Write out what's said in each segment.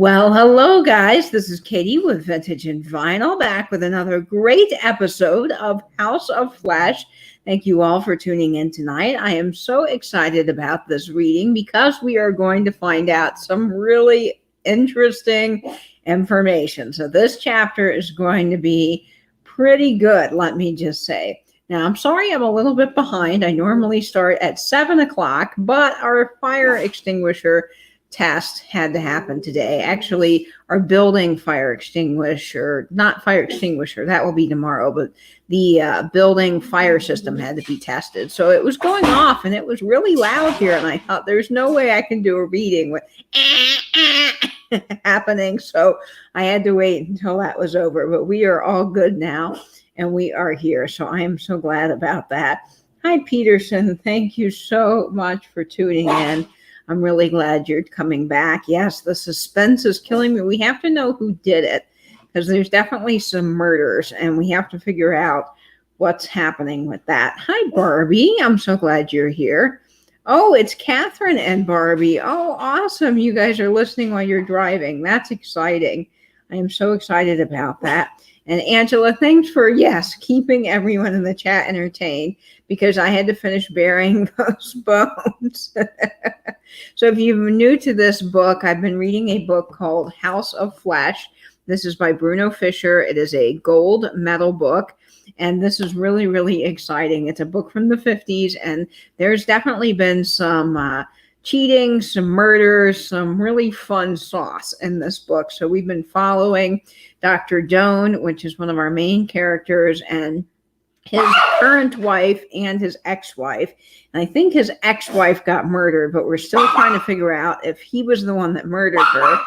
Well, hello, guys. This is Katie with Vintage and Vinyl, back with another great episode of House of Flash. Thank you all for tuning in tonight. I am so excited about this reading because we are going to find out some really interesting information. So this chapter is going to be pretty good, let me just say. Now, I'm sorry I'm a little bit behind. I normally start at 7 o'clock, but our fire extinguisher test had to happen today. Actually, our building fire extinguisher, not fire extinguisher, that will be tomorrow, but the building fire system had to be tested. So it was going off and it was really loud here. And I thought there's no way I can do a reading with happening. So I had to wait until that was over. But we are all good now and we are here. So I am so glad about that. Hi, Peterson. Thank you so much for tuning in. I'm really glad you're coming back. Yes, the suspense is killing me. We have to know who did it because there's definitely some murders and we have to figure out what's happening with that. Hi, Barbie. I'm so glad you're here. Oh, it's Catherine and Barbie. Oh, awesome. You guys are listening while you're driving. That's exciting. I am so excited about that. And Angela, thanks for, keeping everyone in the chat entertained because I had to finish burying those bones. So if you're new to this book, I've been reading a book called House of Flash. This is by Bruno Fisher. It is a gold medal book. And this is really, really exciting. It's a book from the 50s. And there's definitely been some cheating, some murders, some really fun sauce in this book. So we've been following Dr. Doan, which is one of our main characters, and his current wife and his ex-wife. And I think his ex-wife got murdered, but we're still trying to figure out if he was the one that murdered her.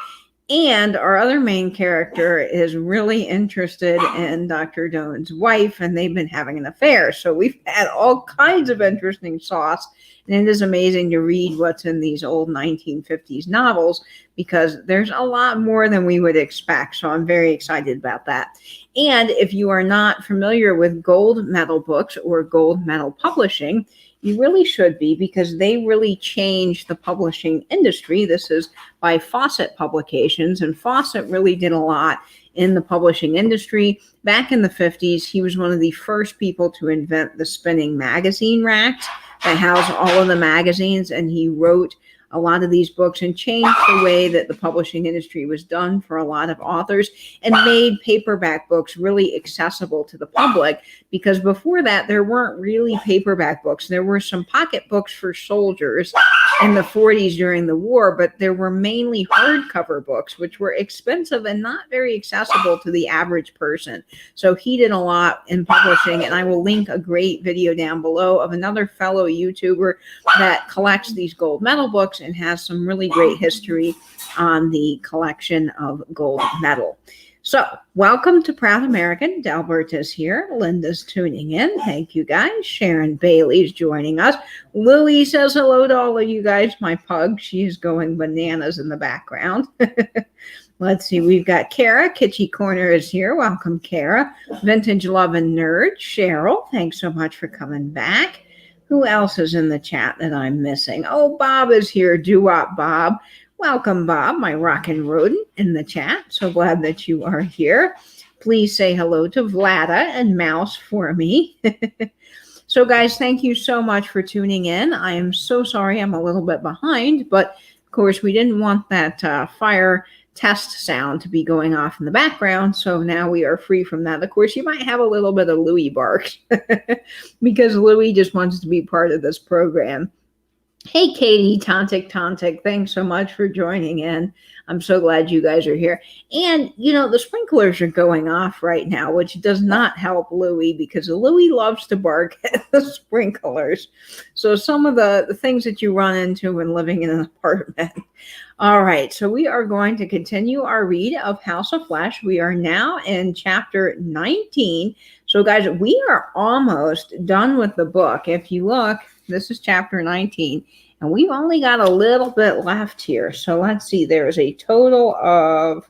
And our other main character is really interested in Dr. Doan's wife, and they've been having an affair. So we've had all kinds of interesting sauce. And it is amazing to read what's in these old 1950s novels because there's a lot more than we would expect. So I'm very excited about that. And if you are not familiar with gold medal books or gold medal publishing, you really should be because they really changed the publishing industry. This is by Fawcett Publications, and Fawcett really did a lot in the publishing industry. Back in the 50s, he was one of the first people to invent the spinning magazine racks that house all of the magazines, and he wrote a lot of these books and changed the way that the publishing industry was done for a lot of authors and made paperback books really accessible to the public because before that there weren't really paperback books. There were some pocket books for soldiers in the 40s during the war, but there were mainly hardcover books which were expensive and not very accessible to the average person. So he did a lot in publishing, and I will link a great video down below of another fellow YouTuber that collects these gold medal books and has some really great history on the collection of gold medal. So welcome to Proud American. Delbert is here. Linda's tuning in. Thank you, guys. Sharon Bailey's joining us. Louie says hello to all of you guys. My pug, she's going bananas in the background. Let's see. We've got Kara. Kitschy Corner is here. Welcome, Kara. Vintage Love and Nerd. Cheryl, thanks so much for coming back. Who else is in the chat that I'm missing? Oh, Bob is here. Doo-wop Bob. Welcome, Bob, my rockin' rodent in the chat. So glad that you are here. Please say hello to Vlada and Mouse for me. So, guys, thank you so much for tuning in. I am so sorry I'm a little bit behind, but, of course, we didn't want that fire test sound to be going off in the background, so now we are free from that. Of course, you might have a little bit of Louie barks because Louie just wants to be part of this program. Hey, Katie, Tontic, thanks so much for joining in. I'm so glad you guys are here. And, you know, the sprinklers are going off right now, which does not help Louie because Louie loves to bark at the sprinklers. So some of the things that you run into when living in an apartment. All right, so we are going to continue our read of House of Flash. We are now in chapter 19. So, guys, we are almost done with the book. If you look, this is chapter 19, and we've only got a little bit left here. So let's see. There's a total of,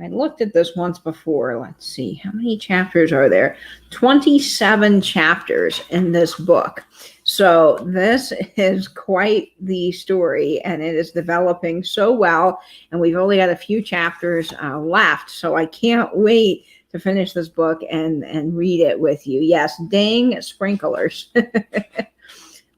I looked at this once before. Let's see. How many chapters are there? 27 chapters in this book. So this is quite the story, and it is developing so well. And we've only got a few chapters left, so I can't wait to finish this book and read it with you. Yes, dang sprinklers.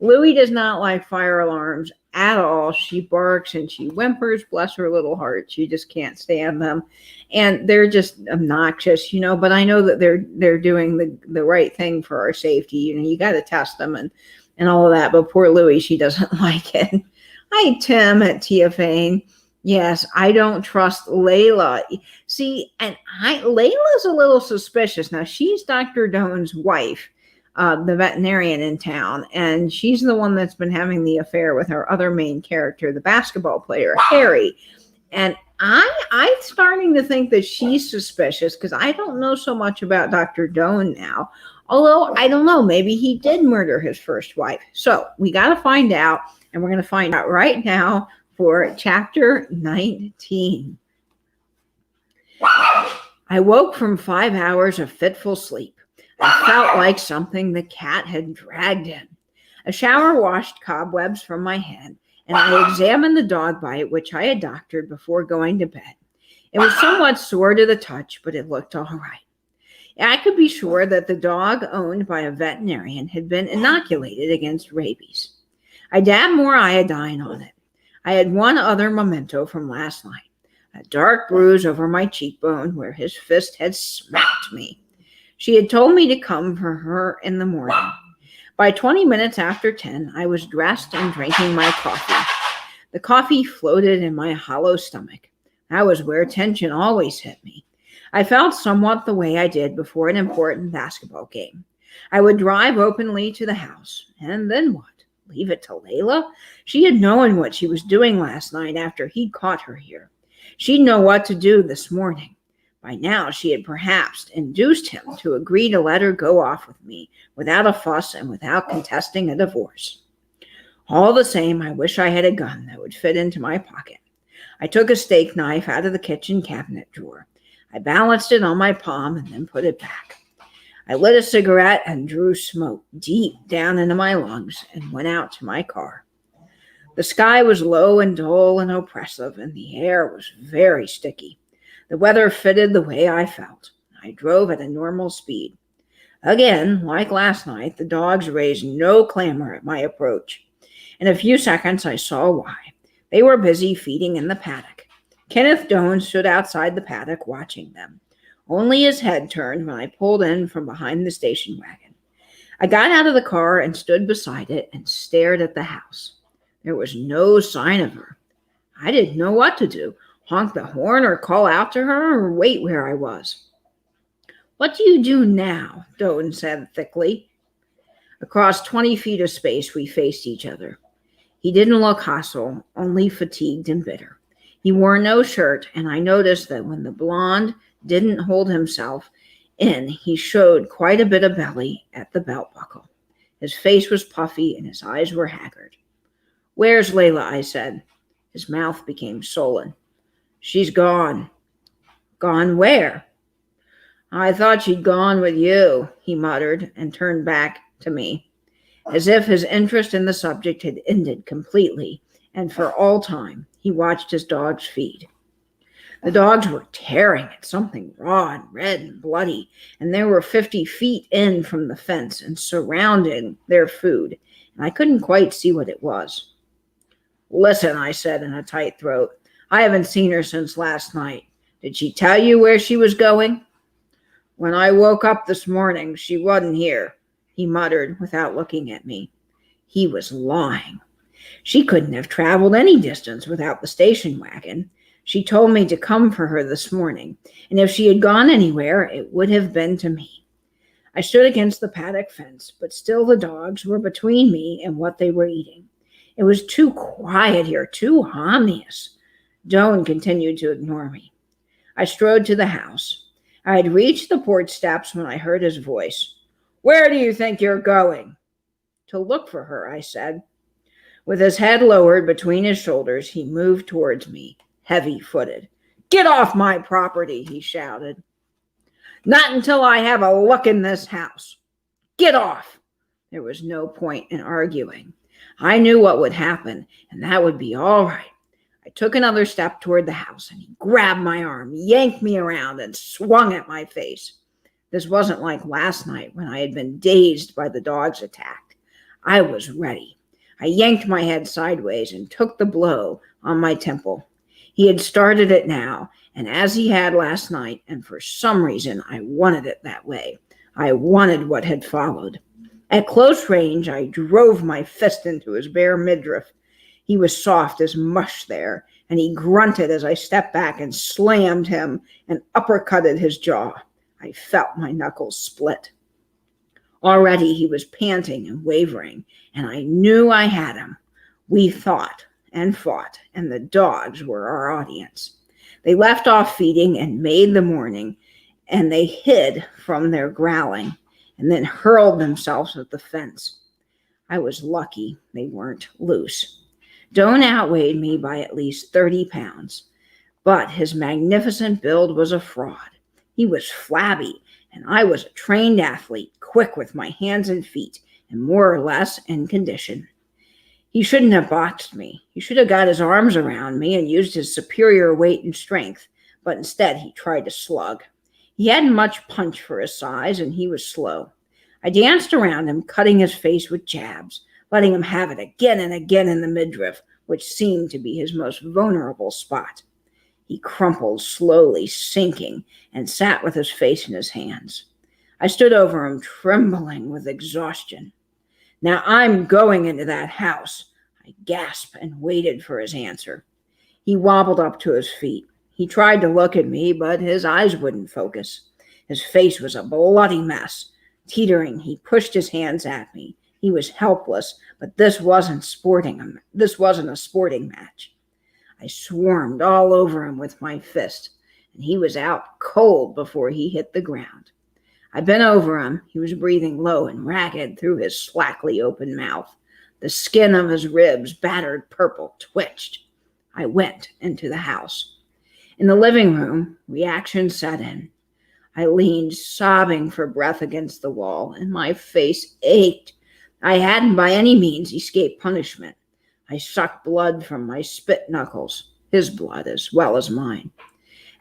Louie does not like fire alarms at all. She barks and she whimpers, bless her little heart. She just can't stand them. And they're just obnoxious, but I know that they're doing the right thing for our safety. You got to test them and all of that. But poor Louie, she doesn't like it. Hi, Tim at Tiafane. Yes, I don't trust Layla. See, and Layla's a little suspicious. Now, she's Dr. Doan's wife, the veterinarian in town, and she's the one that's been having the affair with our other main character, the basketball player, Harry. And I'm starting to think that she's suspicious because I don't know so much about Dr. Doan now. Although, I don't know, maybe he did murder his first wife. So we got to find out, and we're going to find out right now for chapter 19. I woke from 5 hours of fitful sleep. I felt like something the cat had dragged in. A shower washed cobwebs from my head, and I examined the dog bite, which I had doctored before going to bed. It was somewhat sore to the touch, but it looked all right. I could be sure that the dog owned by a veterinarian had been inoculated against rabies. I dabbed more iodine on it. I had one other memento from last night, a dark bruise over my cheekbone where his fist had smacked me. She had told me to come for her in the morning. By 20 minutes after 10, I was dressed and drinking my coffee. The coffee floated in my hollow stomach. That was where tension always hit me. I felt somewhat the way I did before an important basketball game. I would drive openly to the house, and then what? Leave it to Layla? She had known what she was doing last night after he'd caught her here. She'd know what to do this morning. By now, she had perhaps induced him to agree to let her go off with me without a fuss and without contesting a divorce. All the same, I wish I had a gun that would fit into my pocket. I took a steak knife out of the kitchen cabinet drawer. I balanced it on my palm and then put it back. I lit a cigarette and drew smoke deep down into my lungs and went out to my car. The sky was low and dull and oppressive, and the air was very sticky. The weather fitted the way I felt. I drove at a normal speed. Again, like last night, the dogs raised no clamor at my approach. In a few seconds, I saw why. They were busy feeding in the paddock. Kenneth Doan stood outside the paddock watching them. Only his head turned when I pulled in from behind the station wagon. I got out of the car and stood beside it and stared at the house. There was no sign of her. I didn't know what to do, honk the horn or call out to her or wait where I was. What do you do now? Doan said thickly. Across 20 feet of space, we faced each other. He didn't look hostile, only fatigued and bitter. He wore no shirt, and I noticed that when the blonde didn't hold himself in, he showed quite a bit of belly at the belt buckle. His face was puffy, and his eyes were haggard. Where's Layla? I said. His mouth became sullen. She's gone. Gone where? I thought she'd gone with you, he muttered, and turned back to me, as if his interest in the subject had ended completely, and for all time. He watched his dogs feed. The dogs were tearing at something raw and red and bloody, and they were 50 feet in from the fence and surrounding their food, and I couldn't quite see what it was. Listen, I said in a tight throat, I haven't seen her since last night. Did she tell you where she was going? When I woke up this morning, she wasn't here, he muttered without looking at me. He was lying. She couldn't have traveled any distance without the station wagon. She told me to come for her this morning, and if she had gone anywhere, it would have been to me. I stood against the paddock fence, but still the dogs were between me and what they were eating. It was too quiet here, too ominous. Doan continued to ignore me. I strode to the house. I had reached the porch steps when I heard his voice. Where do you think you're going? To look for her, I said. With his head lowered between his shoulders, he moved towards me, heavy-footed. Get off my property, he shouted. Not until I have a look in this house. Get off. There was no point in arguing. I knew what would happen, and that would be all right. I took another step toward the house, and he grabbed my arm, yanked me around, and swung at my face. This wasn't like last night when I had been dazed by the dog's attack. I was ready. I yanked my head sideways and took the blow on my temple. He had started it now, and as he had last night, and for some reason I wanted it that way. I wanted what had followed. At close range, I drove my fist into his bare midriff. He was soft as mush there, and he grunted as I stepped back and slammed him and uppercutted his jaw. I felt my knuckles split. Already he was panting and wavering, and I knew I had him. We fought, and the dogs were our audience. They left off feeding and made the morning, and they hid from their growling, and then hurled themselves at the fence. I was lucky they weren't loose. Doan outweighed me by at least 30 pounds, but his magnificent build was a fraud. He was flabby, and I was a trained athlete, quick with my hands and feet, and more or less in condition. He shouldn't have boxed me. He should have got his arms around me and used his superior weight and strength, but instead he tried to slug. He hadn't much punch for his size, and he was slow. I danced around him, cutting his face with jabs, letting him have it again and again in the midriff, which seemed to be his most vulnerable spot. He crumpled slowly, sinking, and sat with his face in his hands. I stood over him, trembling with exhaustion. "Now I'm going into that house," I gasped and waited for his answer. He wobbled up to his feet. He tried to look at me, but his eyes wouldn't focus. His face was a bloody mess. Teetering, he pushed his hands at me. He was helpless, but this wasn't a sporting match. I swarmed all over him with my fist, and he was out cold before he hit the ground. I bent over him. He was breathing low and ragged through his slackly open mouth. The skin of his ribs, battered purple, twitched. I went into the house. In the living room, reaction set in. I leaned, sobbing for breath against the wall, and my face ached. I hadn't by any means escaped punishment. I sucked blood from my spit knuckles, his blood as well as mine.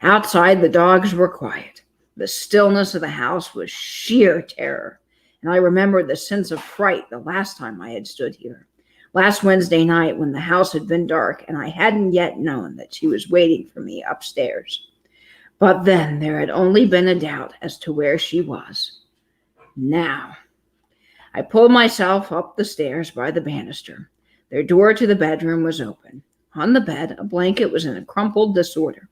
Outside, the dogs were quiet. The stillness of the house was sheer terror, and I remembered the sense of fright the last time I had stood here. Last Wednesday night when the house had been dark and I hadn't yet known that she was waiting for me upstairs. But then there had only been a doubt as to where she was. Now, I pulled myself up the stairs by the banister. Their door to the bedroom was open. On the bed, a blanket was in a crumpled disorder.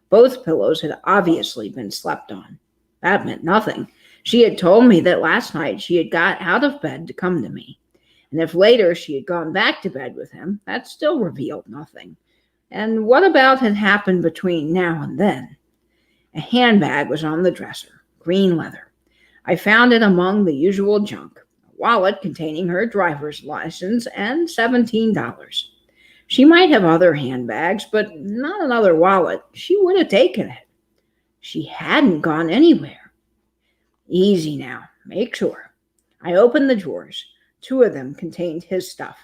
Both pillows had obviously been slept on. That meant nothing. She had told me that last night she had got out of bed to come to me. And if later she had gone back to bed with him, that still revealed nothing. And what about had happened between now and then? A handbag was on the dresser, green leather. I found it among the usual junk, a wallet containing her driver's license and $17. She might have other handbags, but not another wallet. She would have taken it. She hadn't gone anywhere. Easy now, make sure. I opened the drawers. 2 of them contained his stuff.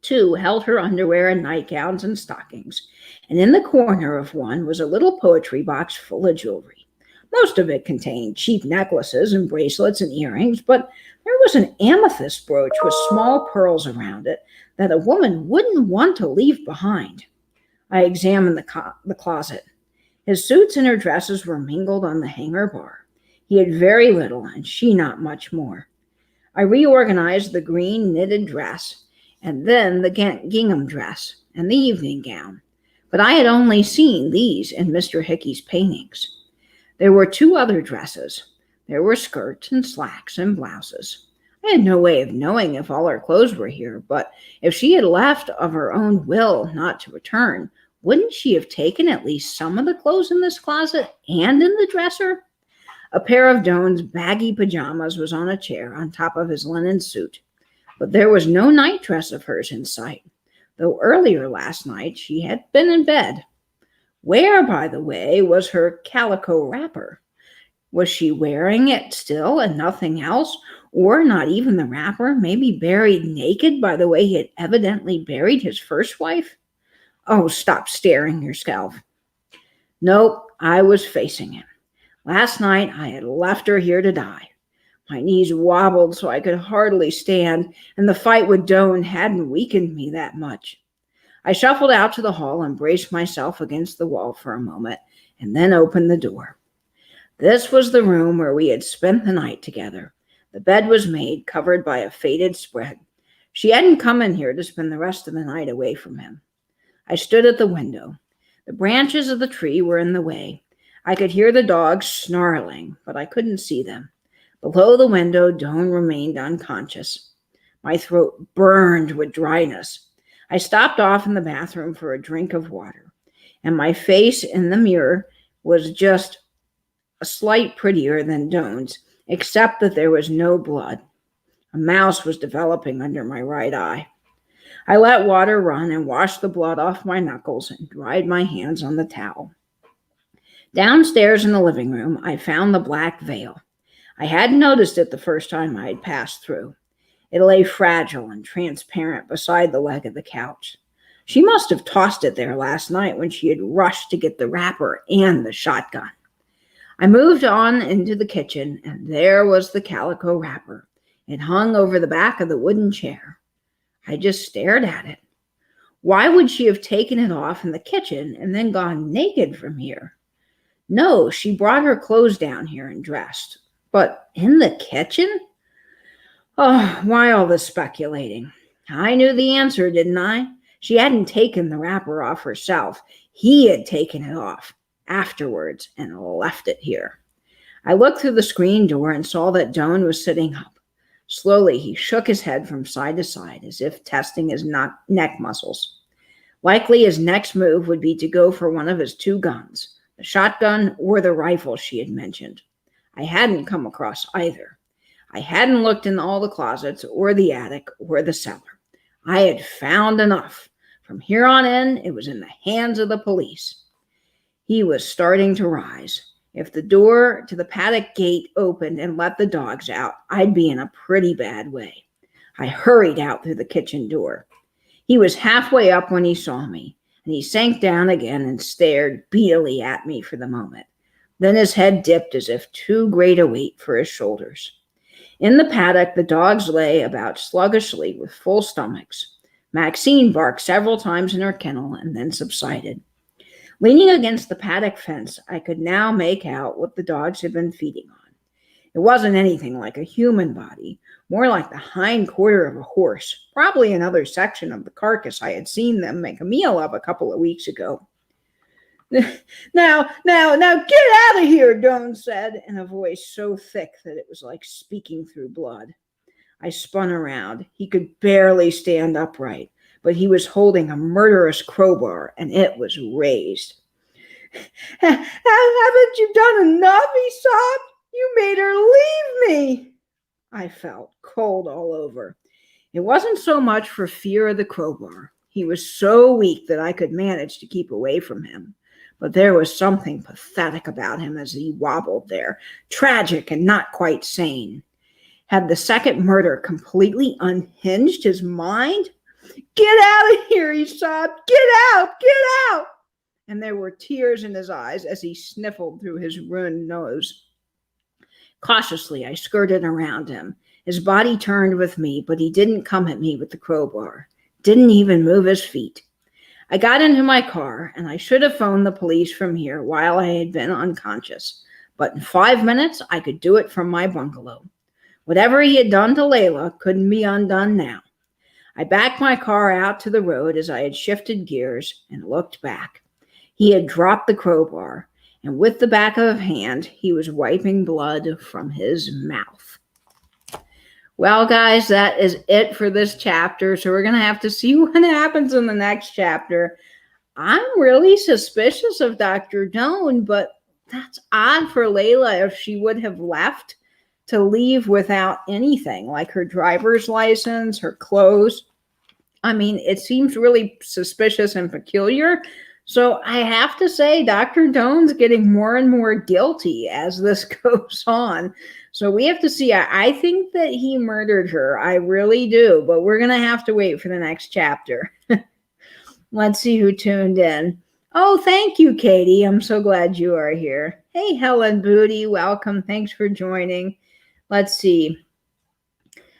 2 held her underwear and nightgowns and stockings, and in the corner of one was a little poetry box full of jewelry. Most of it contained cheap necklaces and bracelets and earrings, but there was an amethyst brooch with small pearls around it that a woman wouldn't want to leave behind. I examined the closet. His suits and her dresses were mingled on the hanger bar. He had very little, and she not much more. I reorganized the green knitted dress, and then the gingham dress, and the evening gown. But I had only seen these in Mr. Hickey's paintings. There were 2 other dresses. There were skirts and slacks and blouses. I had no way of knowing if all her clothes were here, but if she had left of her own will not to return, wouldn't she have taken at least some of the clothes in this closet and in the dresser? A pair of Doan's baggy pajamas was on a chair on top of his linen suit, but there was no nightdress of hers in sight, though earlier last night she had been in bed. Where, by the way, was her calico wrapper? Was she wearing it still and nothing else, Or not even the wrapper, maybe buried naked by the way he had evidently buried his first wife? Oh, stop staring yourself. Nope, I was facing him. Last night I had left her here to die. My knees wobbled so I could hardly stand, and the fight with Doan hadn't weakened me that much. I shuffled out to the hall and braced myself against the wall for a moment, and then opened the door. This was the room where we had spent the night together. The bed was made, covered by a faded spread. She hadn't come in here to spend the rest of the night away from him. I stood at the window. The branches of the tree were in the way. I could hear the dogs snarling, but I couldn't see them. Below the window, Doan remained unconscious. My throat burned with dryness. I stopped off in the bathroom for a drink of water, and my face in the mirror was just a slight prettier than Doan's, except that there was no blood. A mouse was developing under my right eye. I let water run and washed the blood off my knuckles and dried my hands on the towel. Downstairs in the living room, I found the black veil. I hadn't noticed it the first time I had passed through. It lay fragile and transparent beside the leg of the couch. She must have tossed it there last night when she had rushed to get the wrapper and the shotgun. I moved on into the kitchen, and there was the calico wrapper. It hung over the back of the wooden chair. I just stared at it. Why would she have taken it off in the kitchen and then gone naked from here? No, she brought her clothes down here and dressed. But in the kitchen? Oh, why all this speculating? I knew the answer, didn't I? She hadn't taken the wrapper off herself. He had taken it off afterwards and left it here. I looked through the screen door and saw that Doan was sitting up. Slowly, he shook his head from side to side as if testing his neck muscles. Likely his next move would be to go for one of his two guns, the shotgun or the rifle she had mentioned. I hadn't come across either. I hadn't looked in all the closets or the attic or the cellar. I had found enough. From here on in, it was in the hands of the police. He was starting to rise. If the door to the paddock gate opened and let the dogs out, I'd be in a pretty bad way. I hurried out through the kitchen door. He was halfway up when he saw me, and he sank down again and stared beadily at me for the moment. Then his head dipped as if too great a weight for his shoulders. In the paddock, the dogs lay about sluggishly with full stomachs. Maxine barked several times in her kennel and then subsided. Leaning against the paddock fence, I could now make out what the dogs had been feeding on. It wasn't anything like a human body, more like the hind quarter of a horse, probably another section of the carcass I had seen them make a meal of a couple of weeks ago. Now, get out of here, Doan said, in a voice so thick that it was like speaking through blood. I spun around. He could barely stand upright, but he was holding a murderous crowbar, and it was raised. Haven't you done enough? He sobbed. You made her leave me. I felt cold all over. It wasn't so much for fear of the crowbar. He was so weak that I could manage to keep away from him. But there was something pathetic about him as he wobbled there, tragic and not quite sane. Had the second murder completely unhinged his mind? Get out of here, he sobbed. Get out, get out. And there were tears in his eyes as he sniffled through his ruined nose. Cautiously, I skirted around him. His body turned with me, but he didn't come at me with the crowbar. Didn't even move his feet. I got into my car, and I should have phoned the police from here while I had been unconscious. But in 5 minutes, I could do it from my bungalow. Whatever he had done to Layla couldn't be undone now. I backed my car out to the road as I had shifted gears and looked back. He had dropped the crowbar, and with the back of a hand, he was wiping blood from his mouth. Well, guys, that is it for this chapter. So we're going to have to see what happens in the next chapter. I'm really suspicious of Dr. Doan, but that's odd for Layla if she would have left to leave without anything, like her driver's license, her clothes. I mean, it seems really suspicious and peculiar. So I have to say Dr. Doan's getting more and more guilty as this goes on. So we have to see. I think that he murdered her. I really do. But we're going to have to wait for the next chapter. Let's see who tuned in. Oh, thank you, Katie. I'm so glad you are here. Hey, Helen Booty. Welcome. Thanks for joining. Let's see.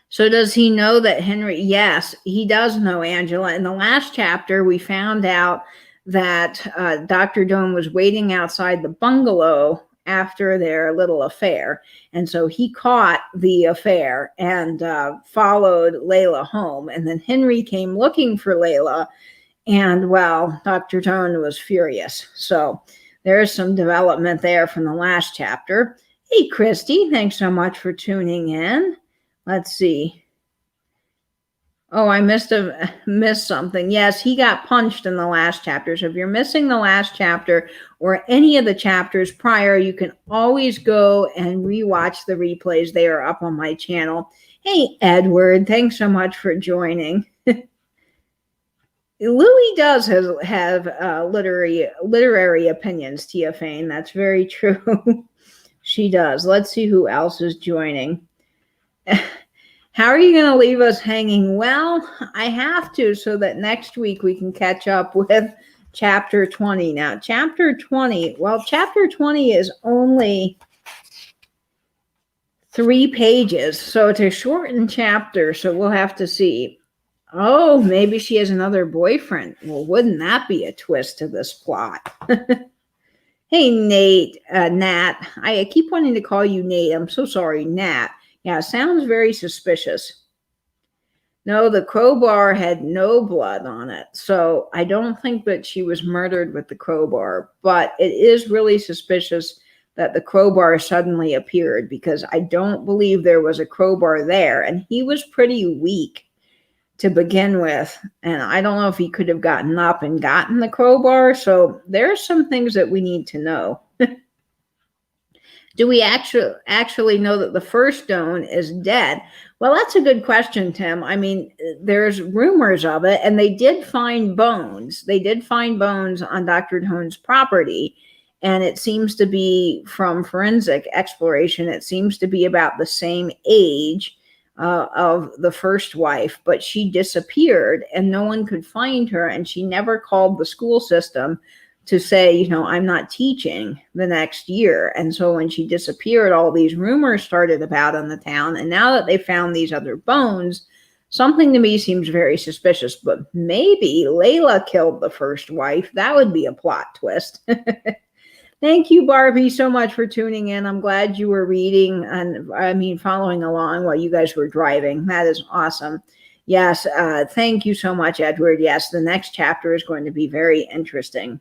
So does he know that Henry? Yes, he does know, Angela. In the last chapter, we found out that Dr. Doan was waiting outside the bungalow after their little affair. And so he caught the affair and followed Layla home. And then Henry came looking for Layla. And well, Dr. Doan was furious. So there's some development there from the last chapter. Hey, Christy, thanks so much for tuning in. Let's see. Oh, I missed something. Yes, he got punched in the last chapter. So if you're missing the last chapter or any of the chapters prior, you can always go and rewatch the replays. They are up on my channel. Hey, Edward, thanks so much for joining. Louie does have literary opinions, Tia Fane. That's very true. She does. Let's see who else is joining. How are you going to leave us hanging? Well, I have to, so that next week we can catch up with chapter 20. Now, chapter 20 is only 3 pages, so it's a shortened chapter, so we'll have to see. Oh, maybe she has another boyfriend. Well, wouldn't that be a twist to this plot? Hey, Nate, Nat. I keep wanting to call you Nate. I'm so sorry, Nat. Yeah, sounds very suspicious. No, the crowbar had no blood on it. So I don't think that she was murdered with the crowbar. But it is really suspicious that the crowbar suddenly appeared, because I don't believe there was a crowbar there. And he was pretty weak to begin with. And I don't know if he could have gotten up and gotten the crowbar. So there are some things that we need to know. Do we actually know that the first Doan is dead? Well, that's a good question, Tim. I mean, there's rumors of it, and they did find bones. They did find bones on Dr. Doan's property, and it seems to be from forensic exploration. It seems to be about the same age of the first wife, but she disappeared, and no one could find her, and she never called the school system to say, I'm not teaching the next year. And so when she disappeared, all these rumors started about in the town. And now that they found these other bones, something to me seems very suspicious. But maybe Layla killed the first wife. That would be a plot twist. Thank you, Barbie, so much for tuning in. I'm glad you were reading and following along while you guys were driving. That is awesome. Yes, thank you so much, Edward. Yes, the next chapter is going to be very interesting.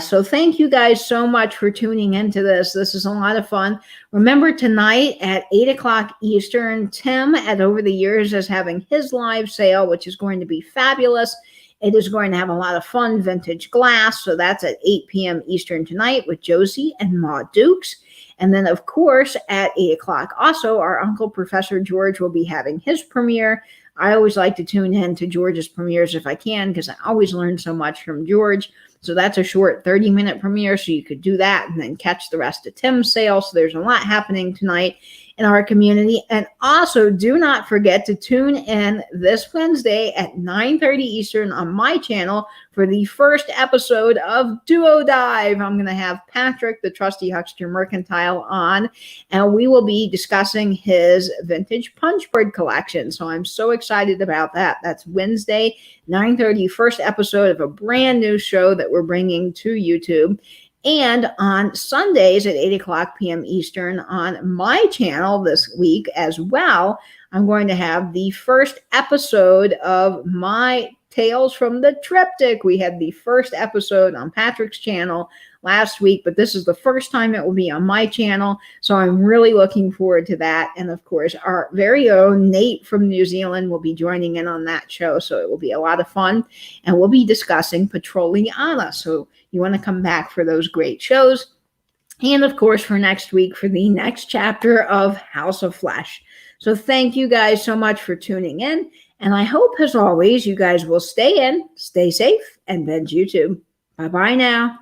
So thank you guys so much for tuning into this. This is a lot of fun. Remember, tonight at 8 o'clock Eastern, Tim at Over the Years is having his live sale, which is going to be fabulous. It is going to have a lot of fun vintage glass. So that's at 8 p.m. Eastern tonight with Josie and Ma Dukes. And then, of course, at 8 o'clock also, our Uncle Professor George will be having his premiere. I always like to tune in to George's premieres if I can, because I always learn so much from George. So that's a short 30-minute premiere, so you could do that and then catch the rest of Tim's sale. So there's a lot happening tonight in our community. And also, do not forget to tune in this Wednesday at 9:30 Eastern on my channel for the first episode of Duo Dive. I'm going to have Patrick, the trusty Huckster Mercantile, on, and we will be discussing his vintage punchboard collection. So I'm so excited about that. That's Wednesday, 9:30, first episode of a brand new show that we're bringing to YouTube. And on Sundays at 8 o'clock p.m. Eastern on my channel this week as well, I'm going to have the first episode of my Tales from the Triptych. We had the first episode on Patrick's channel last week, but this is the first time it will be on my channel. So I'm really looking forward to that. And of course, our very own Nate from New Zealand will be joining in on that show. So it will be a lot of fun. And we'll be discussing Petroliana. So you want to come back for those great shows. And of course, for next week, for the next chapter of House of Flesh. So thank you guys so much for tuning in. And I hope, as always, you guys will stay in, stay safe, and binge YouTube. Bye-bye now.